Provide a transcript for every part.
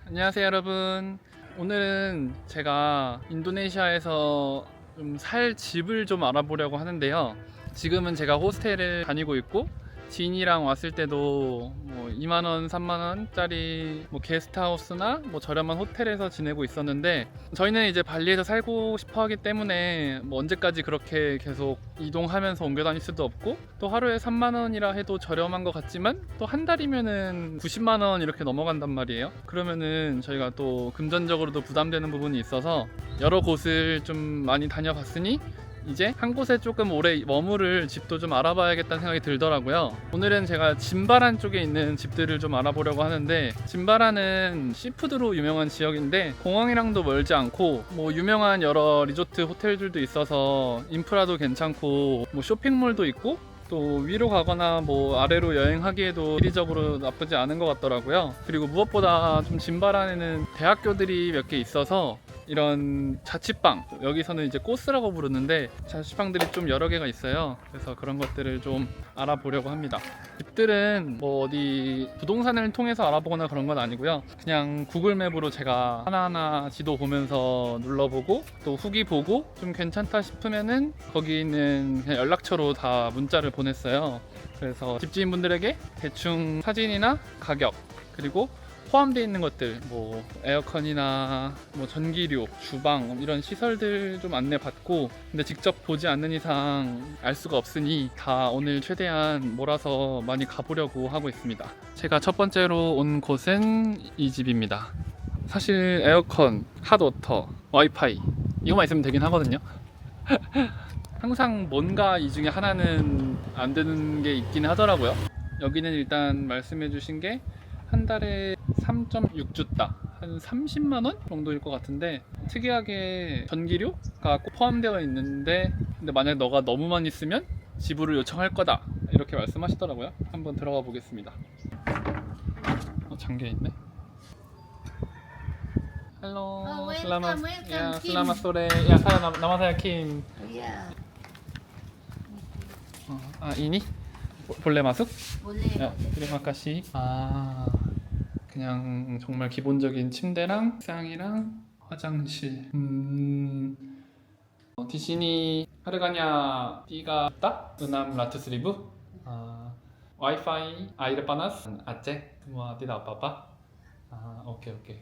안녕하세요 여러분. 오늘은 제가 인도네시아에서 좀 살 집을 좀 알아보려고 하는데요. 지금은 제가 호스텔을 다니고 있고 지인이랑 왔을 때도 뭐 2만원, 3만원짜리 뭐 게스트하우스나 뭐 저렴한 호텔에서 지내고 있었는데, 저희는 이제 발리에서 살고 싶어 하기 때문에 뭐 언제까지 그렇게 계속 이동하면서 옮겨 다닐 수도 없고, 또 하루에 3만원이라 해도 저렴한 것 같지만 또 한 달이면은 90만원 이렇게 넘어간단 말이에요. 그러면은 저희가 또 금전적으로도 부담되는 부분이 있어서 여러 곳을 좀 많이 다녀봤으니 이제 한 곳에 조금 오래 머무를 집도 좀 알아봐야겠다는 생각이 들더라고요. 오늘은 제가 짐바란 쪽에 있는 집들을 좀 알아보려고 하는데, 짐바란은 시푸드로 유명한 지역인데 공항이랑도 멀지 않고 뭐 유명한 여러 리조트 호텔들도 있어서 인프라도 괜찮고 뭐 쇼핑몰도 있고, 또 위로 가거나 뭐 아래로 여행하기에도 이리적으로 나쁘지 않은 것 같더라고요. 그리고 무엇보다 좀 짐바란에는 대학교들이 몇 개 있어서 이런 자취방, 여기서는 이제 코스라고 부르는데 자취방들이 좀 여러 개가 있어요. 그래서 그런 것들을 좀 알아보려고 합니다. 집들은 뭐 어디 부동산을 통해서 알아보거나 그런 건 아니고요. 그냥 구글맵으로 제가 하나하나 지도 보면서 눌러보고 또 후기 보고 좀 괜찮다 싶으면은 거기 있는 그냥 연락처로 다 문자를 보냈어요. 그래서 집주인분들에게 대충 사진이나 가격, 그리고 포함되어 있는 것들, 뭐 에어컨이나 뭐 전기료, 주방 이런 시설들 좀 안내 받고, 근데 직접 보지 않는 이상 알 수가 없으니 다 오늘 최대한 몰아서 많이 가보려고 하고 있습니다. 제가 첫 번째로 온 곳은 이 집입니다. 사실 에어컨, 핫워터, 와이파이 이거만 있으면 되긴 하거든요. 항상 뭔가 이 중에 하나는 안 되는 게 있긴 하더라고요. 여기는 일단 말씀해 주신 게 한 달에 3.6주따, 한 30만원 정도일 것 같은데, 특이하게 전기료가 꼭 포함되어 있는데, 근데 만약 너가 너무 많이 쓰면 지불을 요청할 거다 이렇게 말씀하시더라고요. 한번 들어가 보겠습니다. 잠겨있네. Hello, welcome, ya, Kim. selamat sore. Ya, nama saya Kim. Ya, Ini boleh masuk? boleh. 야, terima kasih. 그냥 정말 기본적인 침대랑 책상이랑 화장실. Di sini harganya 3.600.000. Wifi, air panas, Aceh, semua tidak apa-apa. Oke oke.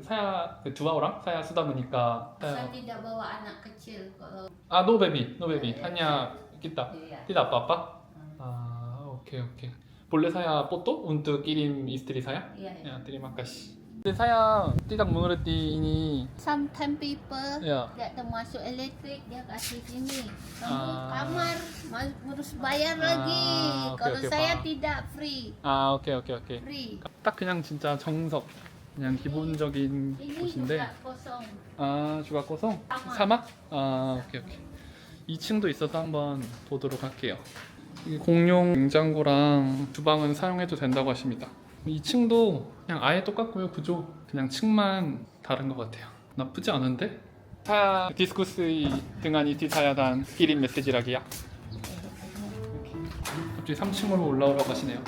Saya dua orang, saya sudah menikah. Saya tidak bawa anak kecil kalau No baby, no baby. Hanya kita. Iya. Tidak apa-apa. Oke oke. Boleh saya foto untuk kirim istri saya? Iya, Ya, ya. terima kasih. Saya tidak mengerti ini. Sometimes people Ya. tidak termasuk elektrik dia kasih sini. Kamu Ah. kamar harus bayar lagi. oke, Kalau oke, saya paham. tidak free. 오케이 오케이 오케이. Free. 딱 그냥 진짜 정석. 그냥 기본적인 Ini 곳인데. juga kosong. 주가 고성? 사막? 오케이 오케이. 2층도 있어서 한번 보도록 할게요. 이 공용 냉장고랑 주방은 사용해도 된다고 하십니다. 2층도 그냥 아예 똑같고요. 구조 그냥 층만 다른 것 같아요. 나쁘지 않은데? Saya diskusi dengan istri saya dan kirim 메시지 lagi ya. 갑자기 3층으로 올라오라고 하시네요.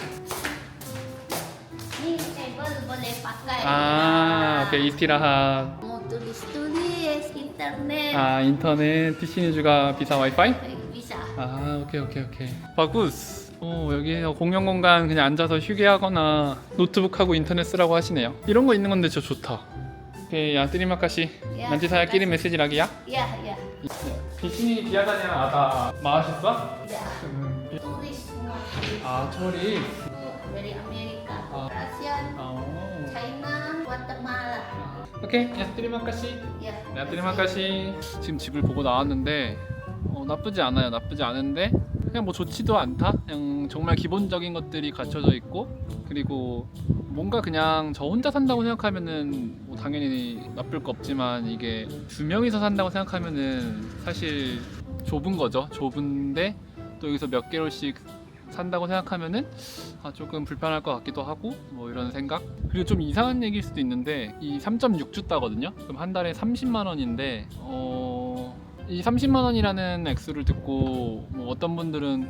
Ini table boleh pakai. 오케이 istirahat. Mau tulis-tulis internet 인터넷 티시니주가 비사 와이파이? bisa. 오케이 오케이 오케이. 바구스. 여기 공용 공간 그냥 앉아서 휴게하거나 노트북하고 인터넷 쓰라고 하시네요. 이런 거 있는 건데 진짜 좋다. 오케이, 야, terima kasih. Ya, Nanti saya kirim 메시지 lagi ya. Ya, ya. Di sini biasanya ada mahasiswa? Ya. Tulis semua. 초리. Itu dari Amerika, ASEAN, China, Guatemala. 오케이, 야, terima kasih. Ya. 야, terima kasih. 지금 집을 보고 나왔는데 나쁘지 않아요. 나쁘지 않은데 그냥 뭐 좋지도 않다. 그냥 정말 기본적인 것들이 갖춰져 있고, 그리고 뭔가 그냥 저 혼자 산다고 생각하면은 뭐 당연히 나쁠 거 없지만, 이게 두 명이서 산다고 생각하면은 사실 좁은 거죠. 좁은데 또 여기서 몇 개월씩 산다고 생각하면은 조금 불편할 것 같기도 하고, 뭐 이런 생각. 그리고 좀 이상한 얘기일 수도 있는데 이 3.6주 따거든요. 그럼 한 달에 30만 원인데 이 30만 원이라는 액수를 듣고 뭐 어떤 분들은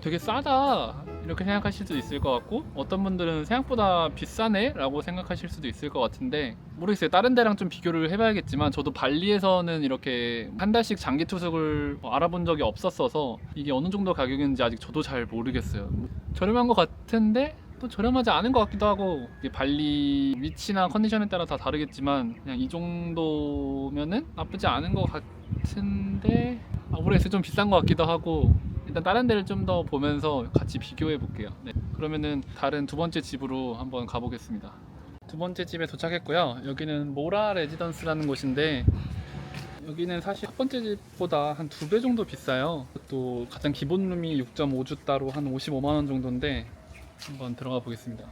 되게 싸다 이렇게 생각하실 수도 있을 것 같고, 어떤 분들은 생각보다 비싸네 라고 생각하실 수도 있을 것 같은데, 모르겠어요. 다른 데랑 좀 비교를 해봐야겠지만 저도 발리에서는 이렇게 한 달씩 장기 투숙을 알아본 적이 없었어서 이게 어느 정도 가격인지 아직 저도 잘 모르겠어요. 저렴한 것 같은데 또 저렴하지 않은 것 같기도 하고, 이게 발리 위치나 컨디션에 따라 다 다르겠지만 그냥 이 정도면은 나쁘지 않은 것 같은데, 모르겠어요. 좀 비싼 것 같기도 하고, 일단 다른 데를 좀 더 보면서 같이 비교해 볼게요. 네. 그러면은 다른 두 번째 집으로 한번 가보겠습니다. 두 번째 집에 도착했고요. 여기는 모라 레지던스라는 곳인데, 여기는 사실 첫 번째 집보다 한 2배 정도 비싸요. 또 가장 기본 룸이 6.5주 따로 한 55만 원 정도인데, 한번 들어가 보겠습니다.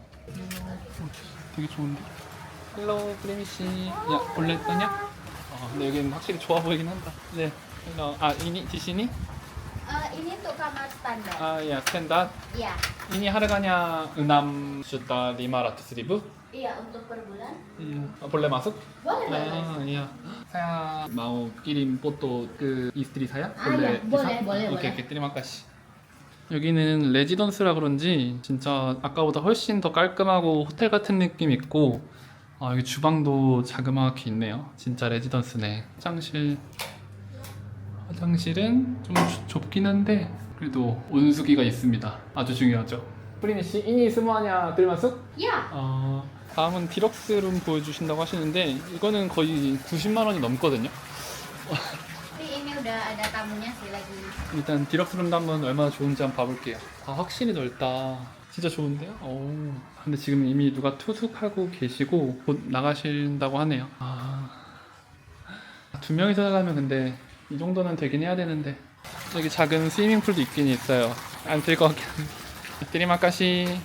되게 좋은데? 헬로 프레미씨. 야, 볼래 떠냐? 근데 여기는 확실히 좋아 보이긴 한다. 네. 헬로. ini di sini? Ini untuk kamar standar. Ya, standar. Iya. Ini harganya 6.500.000 Iya, untuk per bulan. boleh masuk? Boleh. Iya. Saya mau kirim foto ke istri saya. Iya, bisa? boleh. 오케이, terima kasih. 여기는 레지던스라 그런지 진짜 아까보다 훨씬 더 깔끔하고 호텔 같은 느낌 있고, 여기 주방도 자그마하게 있네요. 진짜 레지던스네. 화장실은 좀 좁긴 한데 그래도 온수기가 있습니다. 아주 중요하죠. 프리니 씨, ini semuanya termasuk? Iya. 다음은 디럭스룸 보여주신다고 하시는데, 이거는 거의 90만 원이 넘거든요. Tapi ini udah ada tamunya sih lagi. 일단 디럭스룸도 한번 얼마나 좋은지 한번 봐볼게요. 확실히 넓다. 진짜 좋은데요? 근데 지금 이미 누가 투숙하고 계시고 곧 나가신다고 하네요. 2명이서 나가면 근데 이 정도는 되긴 해야 되는데, 여기 작은 스위밍풀도 있긴 있어요. 안 쓸 것 같긴 한데. 테리마카시.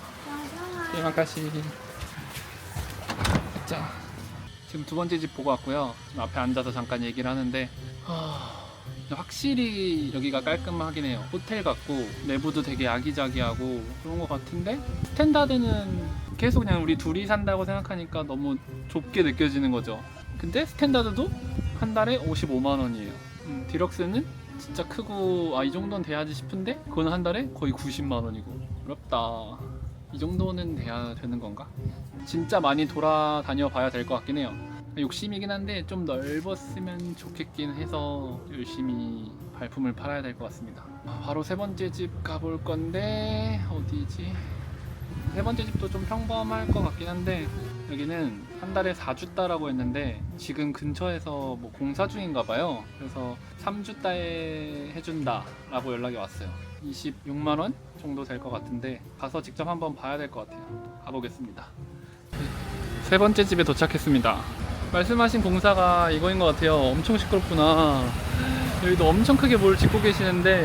자, 지금 두 번째 집 보고 왔고요. 지금 앞에 앉아서 잠깐 얘기를 하는데, 확실히 여기가 깔끔하긴 해요. 호텔 같고 내부도 되게 아기자기하고 그런 것 같은데, 스탠다드는 계속 그냥 우리 둘이 산다고 생각하니까 너무 좁게 느껴지는 거죠. 근데 스탠다드도 한 달에 55만 원이에요. 디럭스는 진짜 크고 이 정도는 돼야지 싶은데 그건 한 달에 거의 90만 원이고, 어렵다. 이 정도는 돼야 되는 건가? 진짜 많이 돌아다녀 봐야 될 것 같긴 해요. 욕심이긴 한데 좀 넓었으면 좋겠긴 해서 열심히 발품을 팔아야 될 것 같습니다. 바로 세 번째 집 가볼 건데, 어디지? 세 번째 집도 좀 평범할 것 같긴 한데, 여기는 한 달에 4주따라고 했는데 지금 근처에서 뭐 공사 중인가 봐요. 그래서 3주따에 해준다 라고 연락이 왔어요. 26만 원 정도 될 것 같은데 가서 직접 한번 봐야 될 것 같아요. 가보겠습니다. 세 번째 집에 도착했습니다. 말씀하신 공사가 이거인 것 같아요. 엄청 시끄럽구나. 여기도 엄청 크게 뭘 짓고 계시는데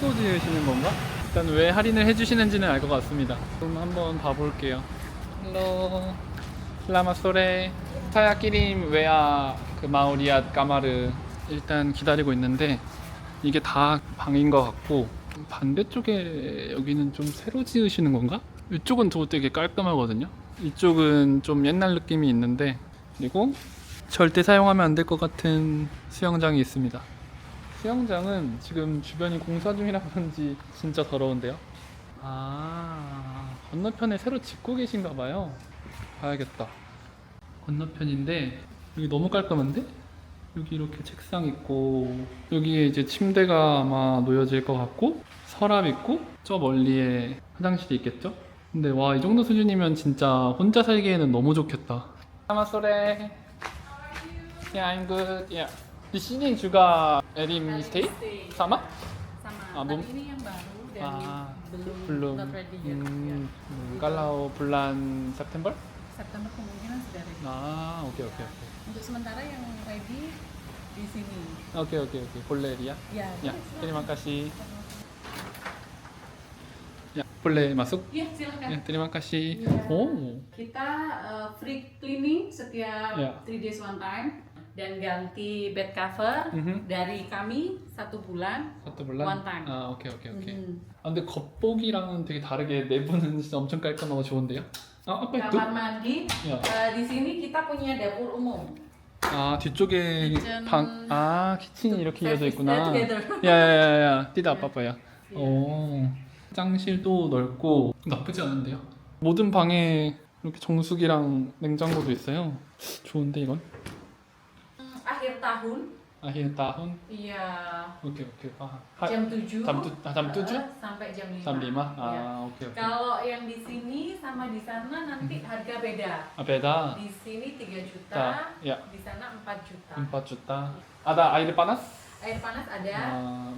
또 지으시는 건가? 일단 왜 할인을 해주시는지는 알 것 같습니다. 그럼 한번 봐볼게요. 헬로. Selamat sore. Saya kirim WA ke mau lihat kamar. 일단 기다리고 있는데 이게 다 방인 것 같고, 반대쪽에 여기는 좀 새로 지으시는 건가? 이쪽은 또 되게 깔끔하거든요. 이쪽은 좀 옛날 느낌이 있는데, 그리고 절대 사용하면 안 될 것 같은 수영장이 있습니다. 수영장은 지금 주변이 공사 중이라 그런지 진짜 더러운데요. 건너편에 새로 짓고 계신가 봐요. 봐야겠다. 건너편인데 여기 너무 깔끔한데? 여기 이렇게 책상 있고, 여기에 이제 침대가 아마 놓여질 것 같고, 서랍 있고, 저 멀리에 화장실이 있겠죠? 근데 와, 이 정도 수준이면 진짜 혼자 살기에는 너무 좋겠다. Sore. Yeah, I'm good. Yeah. Di sini juga Erim stay? Sama? Sama. belum. Tapi ini yang baru dan belum. not ready yet. Ya. Kalau bulan September? September kemungkinan sudah ready. 오케이. Untuk sementara yang ready di sini. 오케이. 볼레리아? Ya. Ya, terima kasih. Ya, boleh masuk? Iya, silakan. Ya, terima kasih. Ya. Oh. Kita free cleaning setiap Ya. 3 days one time dan ganti bed cover dari kami 1 bulan. 1 bulan? One time. 오케이. 근데 겉보기랑은 되게 다르게 내부는 진짜 엄청 깔끔하고 좋은데요? apa itu? Kamar mandi. Ya. Di sini kita punya dapur umum. 뒤쪽에 키친. 키친이 이렇게 이어져 있구나. Together. 야야야야, tidak apa-apa ya. Iya. 오. 화장실도 넓고 나쁘지 않은데요. 모든 방에 이렇게 정수기랑 냉장고도 있어요. 좋은데 이건? Akhir tahun, 아히엔 tahun. iya 오케이 오케이. jam 7 jam 7? sampai jam 5. jam 5? Iya. 오케이 오케이. Kalau yang di sini sama di sana nanti harga beda. 베다. Di sini 3 juta, 야, di sana 4 juta. 4 juta. 나 아이를 빠났? Air panas ada,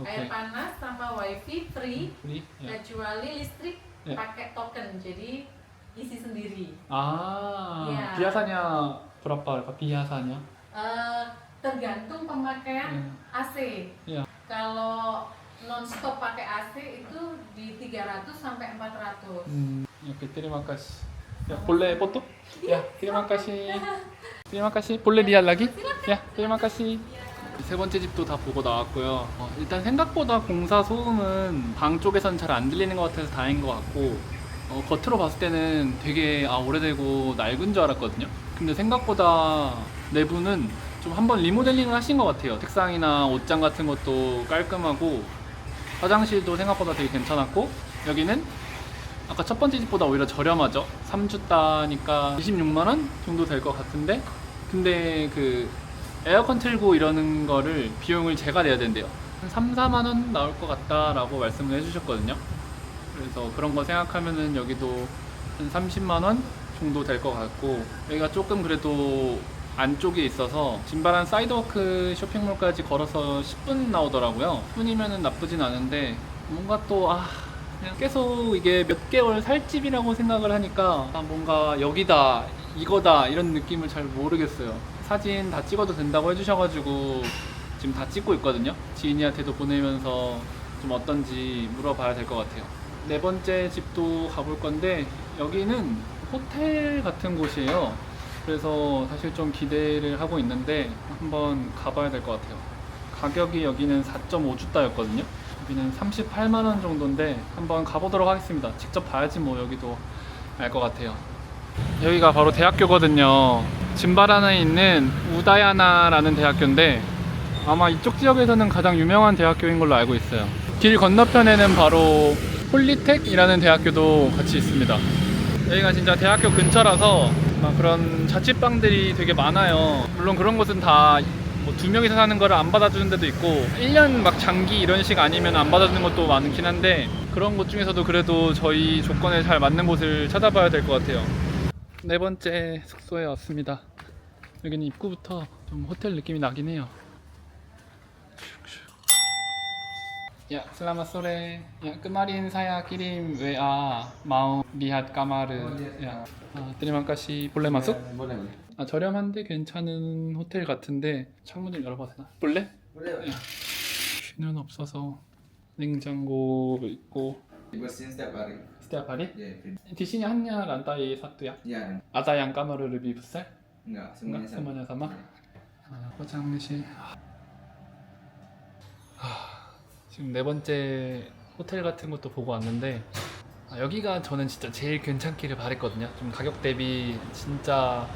오케이. air panas sama wifi free, 우리? 야. kecuali listrik Ya. pakai token, jadi isi sendiri. Iya. 비아사냐 berapa? 비아사냐? Tergantung pemakaian AC. Iya. Kalau non-stop pakai AC itu di 300 sampai 400. 오케이, terima kasih. 야, 볼래 포토? 야, terima kasih. terima kasih. 볼래 리알 라기? 야, terima kasih. 세 번째 집도 다 보고 나왔고요. 일단 생각보다 공사 소음은 방 쪽에선 잘 안 들리는 것 같아서 다행인 것 같고, 겉으로 봤을 때는 되게 오래되고 낡은 줄 알았거든요. 근데 생각보다 내부는 좀 한번 리모델링을 하신 것 같아요. 책상이나 옷장 같은 것도 깔끔하고, 화장실도 생각보다 되게 괜찮았고, 여기는 아까 첫 번째 집보다 오히려 저렴하죠. 3주따니까 26만원 정도 될 것 같은데, 근데 그 에어컨 틀고 이러는 거를 비용을 제가 내야 된대요. 한 3, 4만원 나올 것 같다라고 말씀을 해주셨거든요. 그래서 그런 거 생각하면은 여기도 한 30만원 정도 될 것 같고, 여기가 조금 그래도 안쪽에 있어서 진바란 사이드워크 쇼핑몰까지 걸어서 10분 나오더라고요. 10분이면은 나쁘진 않은데, 뭔가 또 그냥 계속 이게 몇 개월 살 집이라고 생각을 하니까 뭔가 여기다 이거다 이런 느낌을 잘 모르겠어요. 사진 다 찍어도 된다고 해주셔가지고 지금 다 찍고 있거든요. 지인이한테도 보내면서 좀 어떤지 물어봐야 될 것 같아요. 네 번째 집도 가볼 건데, 여기는 호텔 같은 곳이에요. 그래서 사실 좀 기대를 하고 있는데 한번 가봐야 될 것 같아요. 가격이 여기는 4.5주따였거든요. 여기는 38만원 정도인데 한번 가보도록 하겠습니다. 직접 봐야지 뭐 여기도 알 것 같아요. 여기가 바로 대학교거든요. 짐바란에 있는 우다야나라는 대학교인데, 아마 이쪽 지역에서는 가장 유명한 대학교인 걸로 알고 있어요. 길 건너편에는 바로 폴리텍이라는 대학교도 같이 있습니다. 여기가 진짜 대학교 근처라서 막 그런 자취방들이 되게 많아요. 물론 그런 곳은 다 뭐 2명이서 사는 거를 안 받아주는 데도 있고, 1년 막 장기 이런 식 아니면 안 받아주는 것도 많긴 한데, 그런 곳 중에서도 그래도 저희 조건에 잘 맞는 곳을 찾아봐야 될 것 같아요. 네 번째 숙소에 왔습니다. 여기는 입구부터 좀 호텔 느낌이 나긴 해요. Ya, selamat sore. Ya, kemarin saya kirim WA mau lihat kamar. Ya, terima kasih. boleh masuk? boleh. 저렴한데 괜찮은 호텔 같은데 창문 좀 열어봐도 되나? 볼래? Boleh. 야, 쉬는 없어서 냉장고 있고. Bersihin setiap hari. setiap hari? Ya, Di sini hanya lantai satu ya? ya. Ada yang kamar lebih besar? Enggak, Enggak, semuanya sama? 화장실. 지금 네 번째 호텔 같은 것도 보고 왔는데, 여기가 저는 진짜 제일 괜찮기를 바랬거든요. 좀 가격 대비 진짜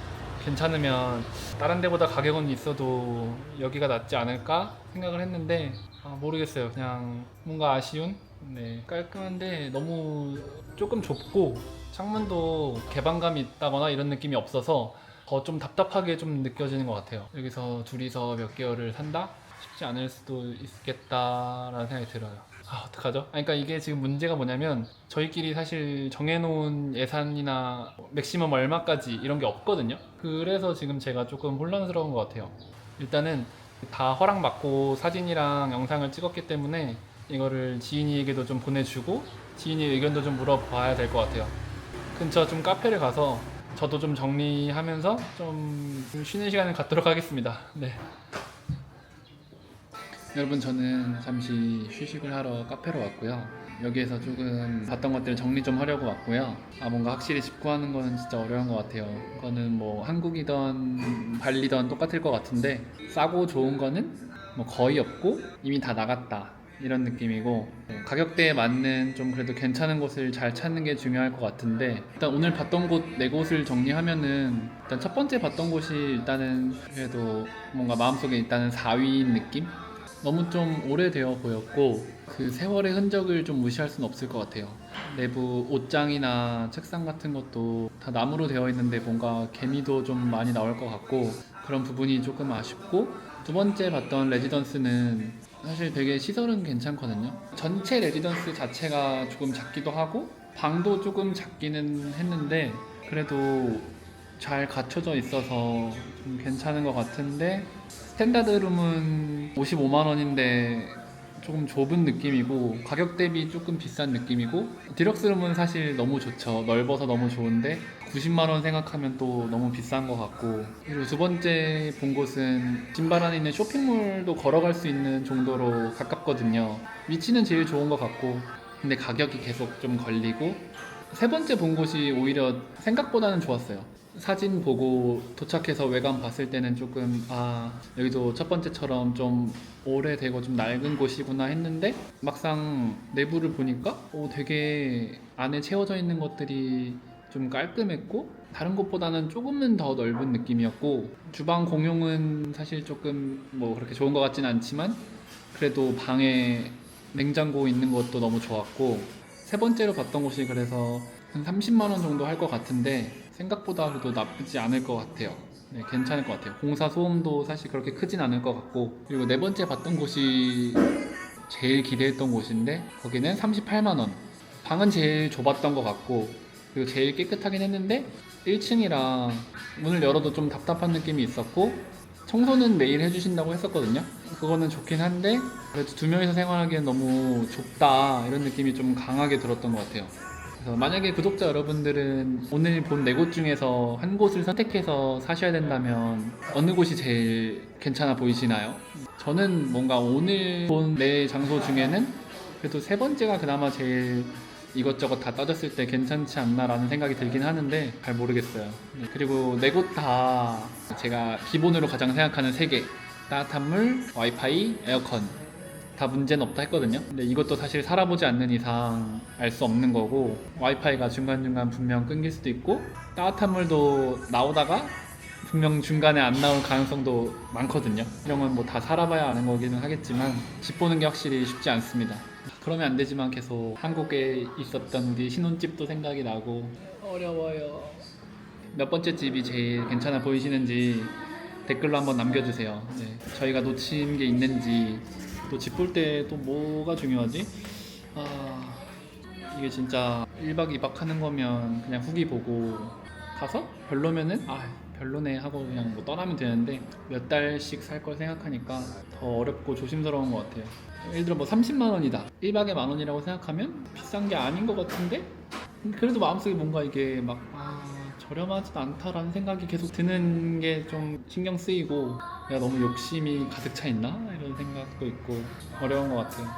괜찮으면 다른 데보다 가격은 있어도 여기가 낫지 않을까 생각을 했는데, 모르겠어요. 그냥 뭔가 아쉬운? 네, 깔끔한데 너무 조금 좁고 창문도 개방감이 있다거나 이런 느낌이 없어서 더 좀 답답하게 좀 느껴지는 것 같아요. 여기서 둘이서 몇 개월을 산다? 쉽지 않을 수도 있겠다라는 생각이 들어요. 어떡하죠? 그러니까 이게 지금 문제가 뭐냐면, 저희끼리 사실 정해놓은 예산이나 맥시멈 얼마까지 이런 게 없거든요. 그래서 지금 제가 조금 혼란스러운 것 같아요. 일단은 다 허락받고 사진이랑 영상을 찍었기 때문에 이거를 지인이에게도 좀 보내주고 지인이 의견도 좀 물어봐야 될 것 같아요. 근처 좀 카페를 가서 저도 좀 정리하면서 좀 쉬는 시간을 갖도록 하겠습니다. 네. 여러분, 저는 잠시 휴식을 하러 카페로 왔고요. 여기에서 조금 봤던 것들 정리 좀 하려고 왔고요. 뭔가 확실히 집 구하는 거는 진짜 어려운 것 같아요. 그거는 뭐 한국이든 발리든 똑같을 것 같은데, 싸고 좋은 거는 뭐 거의 없고 이미 다 나갔다 이런 느낌이고, 가격대에 맞는 좀 그래도 괜찮은 곳을 잘 찾는 게 중요할 것 같은데, 일단 오늘 봤던 곳 4곳을 정리하면은, 일단 첫 번째 봤던 곳이 일단은 그래도 뭔가 마음속에 일단은 4위인 느낌? 너무 좀 오래되어 보였고 그 세월의 흔적을 좀 무시할 수는 없을 것 같아요. 내부 옷장이나 책상 같은 것도 다 나무로 되어 있는데 뭔가 개미도 좀 많이 나올 것 같고 그런 부분이 조금 아쉽고, 두 번째 봤던 레지던스는 사실 되게 시설은 괜찮거든요. 전체 레지던스 자체가 조금 작기도 하고 방도 조금 작기는 했는데 그래도 잘 갖춰져 있어서 좀 괜찮은 것 같은데, 스탠다드 룸은 55만 원인데 조금 좁은 느낌이고 가격 대비 조금 비싼 느낌이고, 디럭스 룸은 사실 너무 좋죠. 넓어서 너무 좋은데 90만 원 생각하면 또 너무 비싼 것 같고, 그리고 두 번째 본 곳은 진바란에 있는 쇼핑몰도 걸어갈 수 있는 정도로 가깝거든요. 위치는 제일 좋은 것 같고 근데 가격이 계속 좀 걸리고, 세 번째 본 곳이 오히려 생각보다는 좋았어요. 사진 보고 도착해서 외관 봤을 때는 조금 여기도 첫 번째처럼 좀 오래되고 좀 낡은 곳이구나 했는데 막상 내부를 보니까 되게 안에 채워져 있는 것들이 좀 깔끔했고 다른 곳보다는 조금은 더 넓은 느낌이었고, 주방 공용은 사실 조금 뭐 그렇게 좋은 것 같진 않지만 그래도 방에 냉장고 있는 것도 너무 좋았고, 세 번째로 봤던 곳이 그래서 한 30만 원 정도 할 것 같은데 생각보다도 나쁘지 않을 것 같아요. 네, 괜찮을 것 같아요. 공사 소음도 사실 그렇게 크진 않을 것 같고, 그리고 네 번째 봤던 곳이 제일 기대했던 곳인데 거기는 38만 원. 방은 제일 좁았던 것 같고 그리고 제일 깨끗하긴 했는데 1층이라 문을 열어도 좀 답답한 느낌이 있었고, 청소는 매일 해주신다고 했었거든요. 그거는 좋긴 한데 그래도 두 명이서 생활하기엔 너무 좁다 이런 느낌이 좀 강하게 들었던 것 같아요. 그래서 만약에 구독자 여러분들은 오늘 본 네 곳 중에서 한 곳을 선택해서 사셔야 된다면 어느 곳이 제일 괜찮아 보이시나요? 저는 뭔가 오늘 본 네 장소 중에는 그래도 세 번째가 그나마 제일 이것저것 다 따졌을 때 괜찮지 않나라는 생각이 들긴 하는데 잘 모르겠어요. 네, 그리고 네 곳 다 제가 기본으로 가장 생각하는 세 개, 따뜻한 물, 와이파이, 에어컨 다 문제는 없다 했거든요. 근데 이것도 사실 살아보지 않는 이상 알 수 없는 거고, 와이파이가 중간중간 분명 끊길 수도 있고 따뜻한 물도 나오다가 분명 중간에 안 나올 가능성도 많거든요. 이런 건 뭐 다 살아봐야 아는 거기는 하겠지만 집 보는 게 확실히 쉽지 않습니다. 그러면 안 되지만 계속 한국에 있었던 우리 신혼집도 생각이 나고 어려워요. 몇 번째 집이 제일 괜찮아 보이시는지 댓글로 한번 남겨주세요. 네, 저희가 놓친 게 있는지, 또 집 볼 때 또 뭐가 중요하지? 이게 진짜 1박 2박 하는 거면 그냥 후기 보고 가서 별로면은 별로네 하고 그냥 뭐 떠나면 되는데 몇 달씩 살 걸 생각하니까 더 어렵고 조심스러운 것 같아요. 예를 들어 뭐 30만 원이다 1박에 만 원이라고 생각하면 비싼 게 아닌 것 같은데 그래도 마음속에 뭔가 이게 막 저렴하지도 않다라는 생각이 계속 드는 게 좀 신경 쓰이고, 내가 너무 욕심이 가득 차 있나? 이런 생각도 있고 어려운 것 같아요.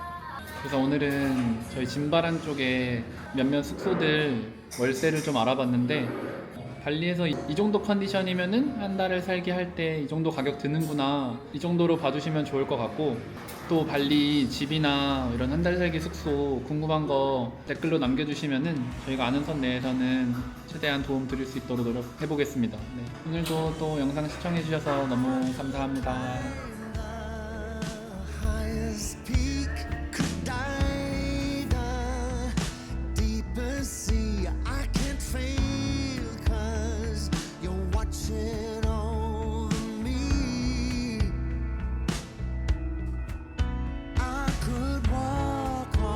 그래서 오늘은 저희 진바란 쪽에 몇몇 숙소들 월세를 좀 알아봤는데, 발리에서 이 정도 컨디션이면은 한 달을 살기 할 때 이 정도 가격 드는구나, 이 정도로 봐주시면 좋을 것 같고, 또 발리 집이나 이런 한 달 살기 숙소 궁금한 거 댓글로 남겨주시면은 저희가 아는 선 내에서는 최대한 도움 드릴 수 있도록 노력해 보겠습니다. 네, 오늘도 또 영상 시청해 주셔서 너무 감사합니다.